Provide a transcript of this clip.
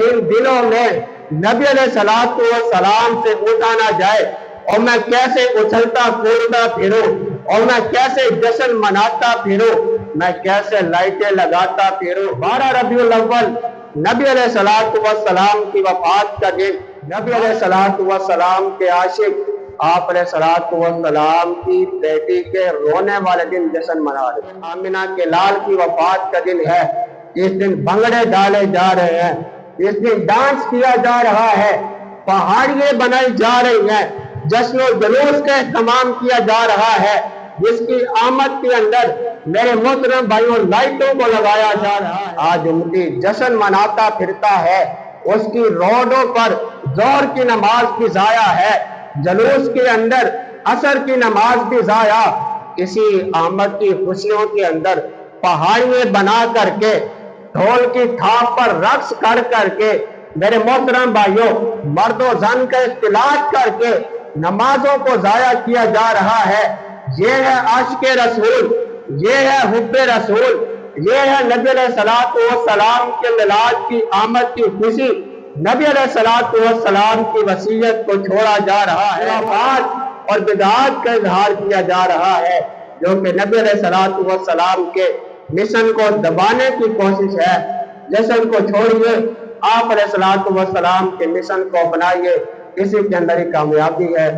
جن دلوں میں نبی علیہ السلام سے اونچا نہ جائے، اور میں کیسے اچھلتا کودتا پھروں، اور میں کیسے جشن مناتا پھروں، میں کیسے لائٹیں لگاتا پھروں۔ 12 ربیع الاول نبی علیہ السلام کی وفات کا دن، نبی علیہ السلام کے عاشق آپ علیہ السلام کی بیٹی کے رونے والے دن جشن منا رہے ہیں۔ آمنہ کے لال کی وفات کا دن ہے، اس دن بھنگڑے ڈالے جا رہے ہیں، اس دن ڈانس کیا جا رہا ہے، پہاڑیاں بنائی جا رہی ہیں، جشن و جلوس کا اہتمام کیا جا رہا ہے، جس کی آمد کے اندر میرے محترم بھائیوں لائٹوں کو لگایا جا رہا ہے۔ آج امتی جشن مناتا پھرتا ہے، اس کی روڈوں پر ظہر کی نماز بھی ضائع ہے، جلوس کے اندر عصر کی نماز بھی ضائع۔ اسی آمد کی خوشیوں کے اندر پہاڑیاں بنا کر کے، ڈھول کی تھاپ پر رقص کر کر کے، میرے محترم بھائیوں مرد و زن کا اختلاط کر کے نمازوں کو ضائع کیا جا رہا ہے۔ یہ ہے عشق رسول، یہ ہے حب رسول، یہ ہے نبی علیہ السلام کے میلاد کی آمد کی خوشی۔ نبی علیہ السلام کی وصیت کو چھوڑا جا رہا ہے، خرافات اور بدعات کا اظہار کیا جا رہا ہے، جو کہ نبی علیہ السلام کے مشن کو دبانے کی کوشش ہے۔ جشن کو چھوڑیے، آپ علیہ السلام کے مشن کو اپنائیے، اسی کے اندر ہی کامیابی ہے۔